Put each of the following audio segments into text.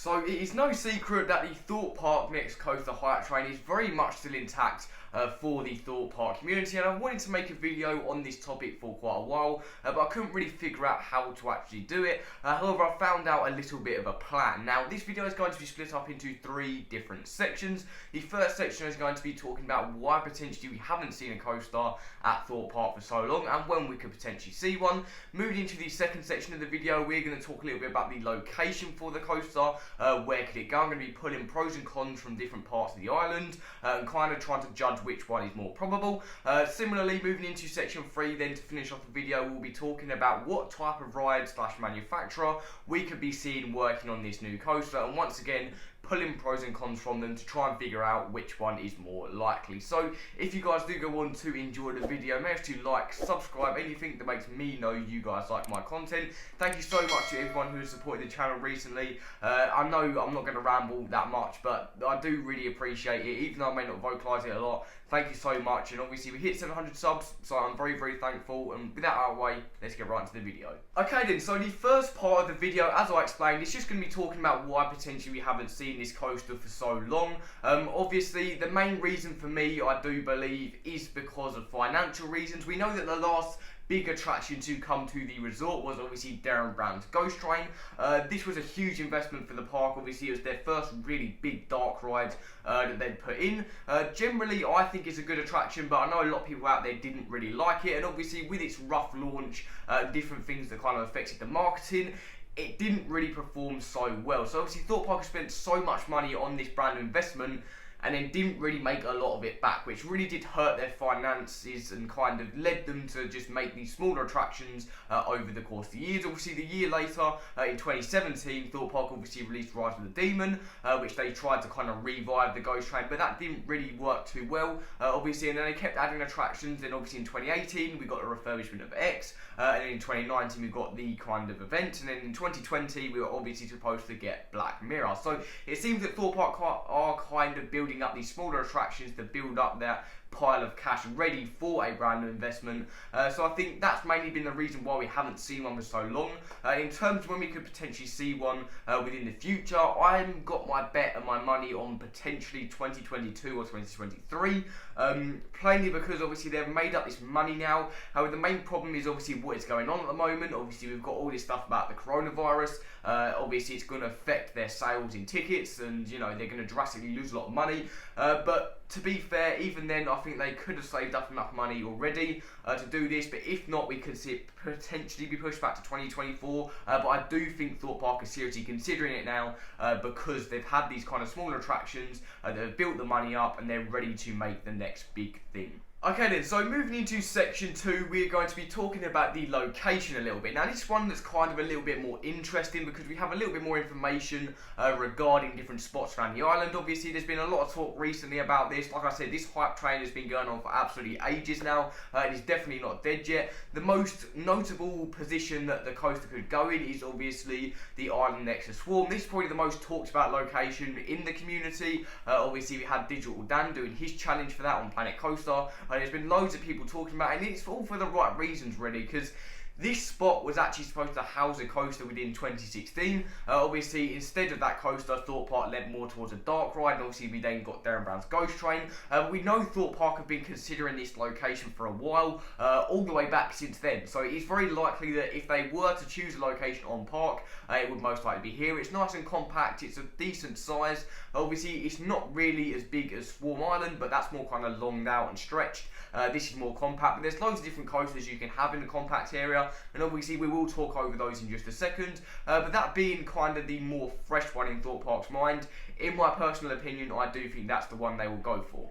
So it is no secret that the Thorpe Park Next Coaster Hype Train is very much still intact for the Thorpe Park community, and I wanted to make a video on this topic for quite a while, but I couldn't really figure out how to actually do it. However, I found out a little bit of a plan. Now, this video is going to be split up into 3 different sections. The first section is going to be talking about why potentially we haven't seen a coaster at Thorpe Park for so long, and when we could potentially see one. Moving into the second section of the video, we're going to talk a little bit about the location for the coaster, where could it go. I'm going to be pulling pros and cons from different parts of the island, and kind of trying to judge which one is more probable. Similarly, moving into section 3, then to finish off the video, we'll be talking about what type of ride / manufacturer we could be seeing working on this new coaster, and once again, pulling pros and cons from them to try and figure out which one is more likely. So if you guys do go on to enjoy the video, make sure to like, subscribe, anything that makes me know you guys like my content. Thank you so much to everyone who has supported the channel recently. I know I'm not going to ramble that much, but I do really appreciate it, even though I may not vocalise it a lot. Thank you so much, and obviously we hit 700 subs, so I'm very, very thankful, and with that out of the way, let's get right into the video. Okay then, so the first part of the video, as I explained, it's just going to be talking about why potentially we haven't seen this coaster for so long. Obviously, the main reason for me, I do believe, is because of financial reasons. We know that the last big attraction to come to the resort was obviously Darren Brown's Ghost Train. This was a huge investment for the park. Obviously, it was their first really big dark ride that they'd put in. Generally, I think it's a good attraction, but I know a lot of people out there didn't really like it, and obviously with its rough launch, different things that kind of affected the marketing, it didn't really perform so well. So obviously Thorpe Park has spent so much money on this brand new investment and then didn't really make a lot of it back, which really did hurt their finances and kind of led them to just make these smaller attractions over the course of the years. Obviously, the year later, in 2017, Thorpe Park obviously released Rise of the Demon, which they tried to kind of revive the Ghost Train, but that didn't really work too well, obviously, and then they kept adding attractions. Then obviously in 2018, we got a refurbishment of X, and then in 2019, we got the kind of event, and then in 2020, we were obviously supposed to get Black Mirror. So it seems that Thorpe Park are kind of building up these smaller attractions to build up that pile of cash ready for a brand new investment. So I think that's mainly been the reason why we haven't seen one for so long. In terms of when we could potentially see one within the future, I've got my bet and my money on potentially 2022 or 2023, plainly because obviously they've made up this money now. However, the main problem is obviously what is going on at the moment. Obviously we've got all this stuff about the coronavirus. Obviously it's going to affect their sales in tickets, and you know they're going to drastically lose a lot of money, but to be fair, even then I think they could have saved up enough money already to do this, but if not, we could see it potentially be pushed back to 2024, but I do think Thorpe Park is seriously considering it now, because they've had these kind of smaller attractions that have built the money up and they're ready to make the next big thing. Okay then, so moving into section 2, we're going to be talking about the location a little bit. Now this one that's kind of a little bit more interesting because we have a little bit more information regarding different spots around the island. Obviously there's been a lot of talk recently about this. Like I said, this hype train has been going on for absolutely ages now. It is definitely not dead yet. The most notable position that the coaster could go in is obviously the island next to Swarm. This is probably the most talked about location in the community. Obviously we had Digital Dan doing his challenge for that on Planet Coaster. There's been loads of people talking about it, and it's all for the right reasons really, because this spot was actually supposed to house a coaster within 2016. Obviously, instead of that coaster, Thorpe Park led more towards a dark ride, and obviously we then got Darren Brown's Ghost Train. We know Thorpe Park have been considering this location for a while, all the way back since then. So it's very likely that if they were to choose a location on Park, it would most likely be here. It's nice and compact, it's a decent size. Obviously, it's not really as big as Swarm Island, but that's more kind of longed out and stretched. This is more compact, but there's loads of different coasters you can have in the compact area, and obviously we will talk over those in just a second, but that being kind of the more fresh one in Thorpe Park's mind, in my personal opinion, I do think that's the one they will go for.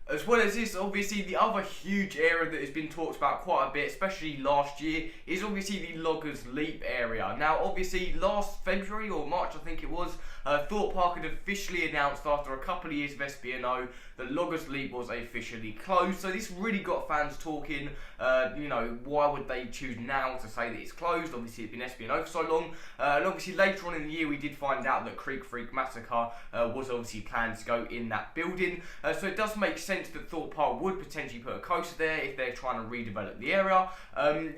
As well as this, obviously the other huge area that has been talked about quite a bit, especially last year, is obviously the Loggers Leap area. Now obviously last February or March I think it was, Thorpe Park had officially announced after a couple of years of SBNO that Loggers Leap was officially closed. So this really got fans talking, you know, why would they choose now to say that it's closed? Obviously it's been SBNO for so long, and obviously later on in the year we did find out that Creek Freak Massacre was obviously planned to go in that building, so it does make sense that Thorpe Park would potentially put a coaster there if they're trying to redevelop the area.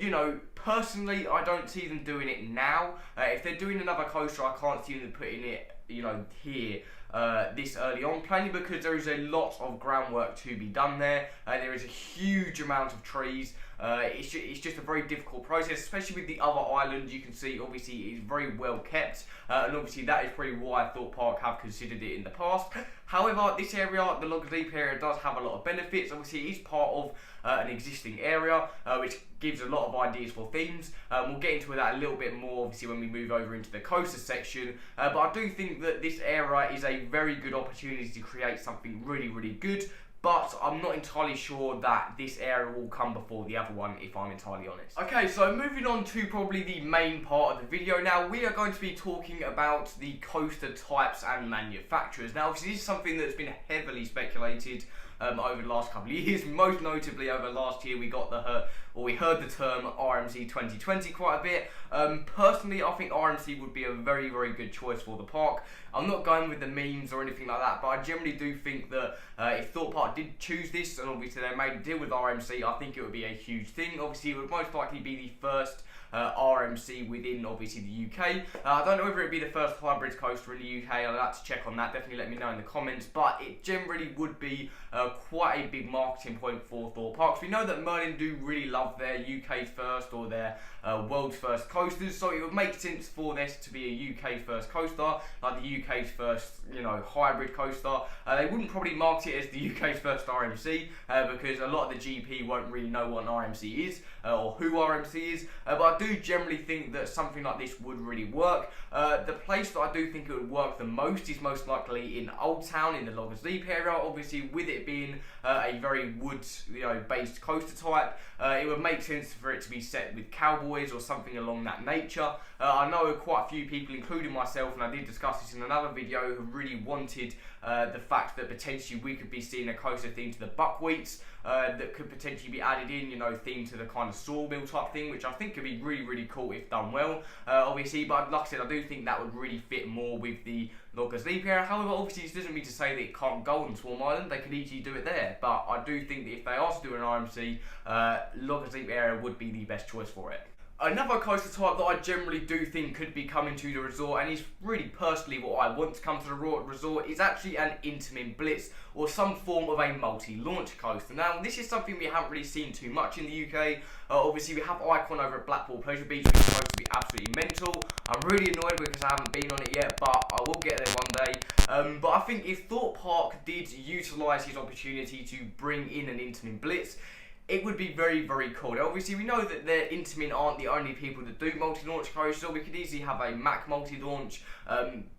You know, personally I don't see them doing it now. If they're doing another coaster, I can't see them putting it here this early on, plainly because there is a lot of groundwork to be done there. There is a huge amount of trees. It's just a very difficult process, especially with the other island. You can see obviously it's very well kept, and obviously that is probably why Thorpe Park have considered it in the past. However, this area, the Loggers Leap area, does have a lot of benefits. Obviously it is part of an existing area, which gives a lot of ideas for themes. We'll get into that a little bit more obviously when we move over into the coaster section, but I do think that this area is a very good opportunity to create something really, really good. But I'm not entirely sure that this area will come before the other one, if I'm entirely honest. Okay, so moving on to probably the main part of the video. Now, we are going to be talking about the coaster types and manufacturers. Now, obviously, this is something that's been heavily speculated over the last couple of years. Most notably, over last year, we heard the term RMC 2020 quite a bit. Personally, I think RMC would be a very, very good choice for the park. I'm not going with the memes or anything like that, but I generally do think that if Thorpe Park did choose this, and obviously they made a deal with RMC, I think it would be a huge thing. Obviously, it would most likely be the first RMC within obviously the UK. I don't know whether it'd be the first hybrid coaster in the UK. I'd like to check on that. Definitely let me know in the comments. But it generally would be quite a big marketing point for Thorpe Parks. We know that Merlin do really love their UK first or their world's first coasters, so it would make sense for this to be a UK first coaster, like the UK's first, hybrid coaster. They wouldn't probably market it as the UK's first RMC because a lot of the GP won't really know what an RMC is or who RMC is. But I do generally think that something like this would really work. The place that I do think it would work the most is most likely in Old Town, in the Loggers Leap area. Obviously, with it being a very based coaster type, it would make sense for it to be set with cowboys or something along that nature. I know quite a few people, including myself, and I did discuss this in another video, who really wanted the fact that potentially we could be seeing a coaster theme to the buckwheats that could potentially be added in, themed to the kind of sawmill type thing, which I think could be really, really cool if done well, obviously. But like I said, I do think that would really fit more with the Loggers Leap area. However, obviously this doesn't mean to say that it can't go on Swarm Island. They could easily do it there, but I do think that if they are to do an RMC, Loggers Leap area would be the best choice for it. Another coaster type that I generally do think could be coming to the resort, and is really personally what I want to come to the resort, is actually an Intamin Blitz or some form of a multi-launch coaster. Now, this is something we haven't really seen too much in the UK. Obviously, we have Icon over at Blackpool Pleasure Beach, which is supposed to be absolutely mental. I'm really annoyed because I haven't been on it yet, but I will get there one day. But I think if Thorpe Park did utilise his opportunity to bring in an Intamin Blitz, it would be very, very cool. Now, obviously, we know that the Intamin aren't the only people that do multi-launch coasters. We could easily have a Mack multi-launch,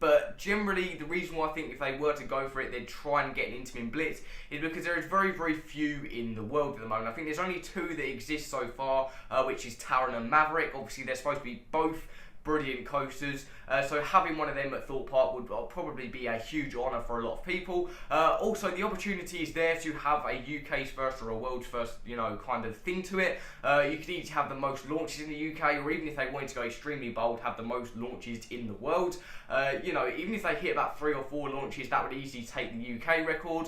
but generally, the reason why I think if they were to go for it, they'd try and get an Intamin Blitz is because there is very, very few in the world at the moment. I think there's only two that exist so far, which is Taron and Maverick. Obviously, they're supposed to be both brilliant coasters, so having one of them at Thorpe Park would probably be a huge honour for a lot of people. Also, the opportunity is there to have a UK's first or a world's first, kind of thing to it. You could each have the most launches in the UK, or even if they wanted to go extremely bold, have the most launches in the world. Even if they hit about 3 or 4 launches, that would easily take the UK record.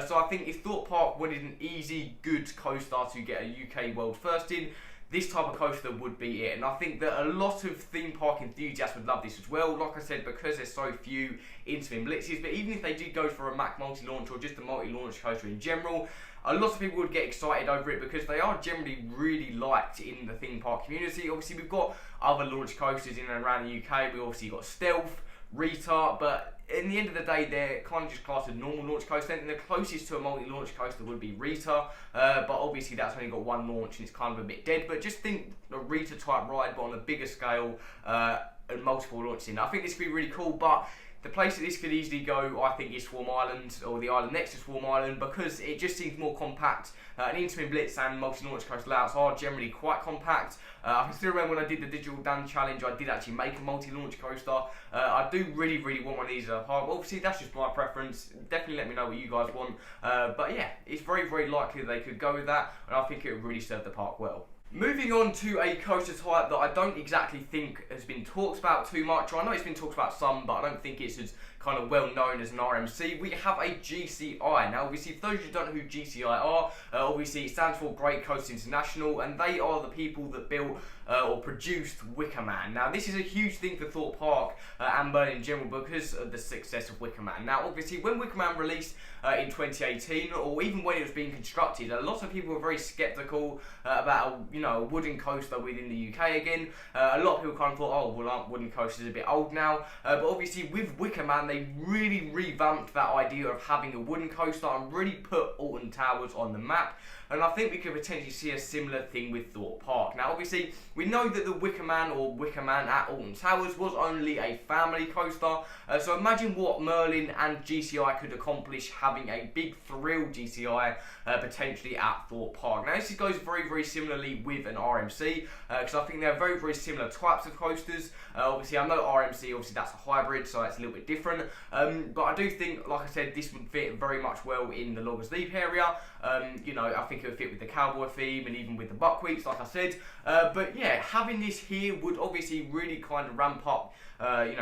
So I think if Thorpe Park wanted an easy, good coaster to get a UK world first in, this type of coaster would be it. And I think that a lot of theme park enthusiasts would love this as well, like I said, because there's so few Intamin Blitzes. But even if they did go for a Mack multi-launch or just a multi-launch coaster in general, a lot of people would get excited over it because they are generally really liked in the theme park community. Obviously, we've got other launch coasters in and around the UK. We obviously got Stealth, Rita, but in the end of the day, they're kind of just classed as normal launch coaster, and the closest to a multi-launch coaster would be Rita, but obviously that's only got one launch and it's kind of a bit dead. But just think a Rita type ride, but on a bigger scale and multiple launches in. I think this could be really cool, but the place that this could easily go, I think, is Swarm Island, or the island next to Swarm Island, because it just seems more compact. An Intamin Blitz and multi-launch coaster layouts are generally quite compact. I can still remember when I did the Digital Dan Challenge, I did actually make a multi-launch coaster. I do really, really want one of these at a park. Obviously, that's just my preference. Definitely let me know what you guys want. But yeah, it's very, very likely they could go with that, and I think it would really serve the park well. Moving on to a coaster type that I don't exactly think has been talked about too much. I know it's been talked about some, but I don't think it's as kind of well known as an RMC. We have a GCI. Now, obviously, for those who don't know who GCI are, obviously it stands for Great Coast International, and they are the people that built or produced Wicker Man. Now this is a huge thing for Thorpe Park and Merlin in general because of the success of Wicker Man. Now obviously when Wicker Man released in 2018, or even when it was being constructed, a lot of people were very sceptical about a wooden coaster within the UK again. A lot of people kind of thought, oh well, aren't wooden coasters a bit old now? But obviously with Wicker Man they really revamped that idea of having a wooden coaster and really put Alton Towers on the map. And I think we could potentially see a similar thing with Thorpe Park. Now obviously we know that the Wicker Man or Wicker Man at Alton Towers was only a family coaster, so imagine what Merlin and GCI could accomplish having a big thrill GCI potentially at Thorpe Park. Now this goes very similarly with an RMC, because I think they're very similar types of coasters. Obviously I know RMC, obviously that's a hybrid, so it's a little bit different, but I do think, like I said, this would fit very much well in the Loggers Leap area. I think it would fit with the cowboy theme and even with the buckwheats, like I said. But yeah, having this here would obviously really kind of ramp up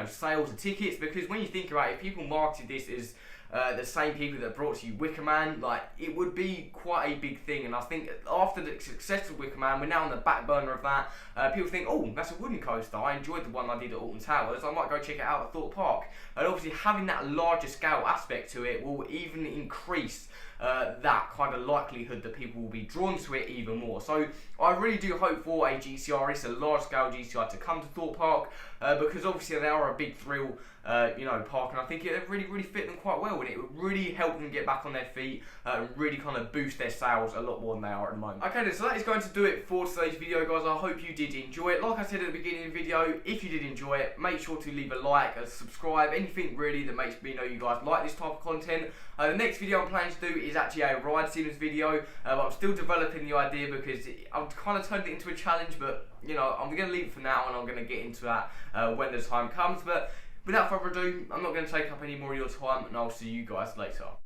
sales of tickets, because when you think about it, if people marketed this as the same people that brought to you Wicker Man, like, it would be quite a big thing. And I think after the success of Wicker Man, we're now on the back burner of that. People think, oh, that's a wooden coaster, I enjoyed the one I did at Alton Towers, I might go check it out at Thorpe Park. And obviously having that larger scale aspect to it will even increase that kind of likelihood that people will be drawn to it even more. So I really do hope for a GCR, it's a large scale GCR, to come to Thorpe Park, because obviously they are a big thrill park, and I think it really fit them quite well, and it would really help them get back on their feet and really kind of boost their sales a lot more than they are at the moment. Okay then, so that is going to do it for today's video, guys. I hope you did enjoy it. Like I said at the beginning of the video, if you did enjoy it, make sure to leave a like, a subscribe, anything really that makes me know you guys like this type of content. The next video I'm planning to do is actually a ride sims video, but I'm still developing the idea because I've kind of turned it into a challenge, but I'm going to leave it for now and I'm going to get into that when the time comes. But without further ado, I'm not going to take up any more of your time, and I'll see you guys later.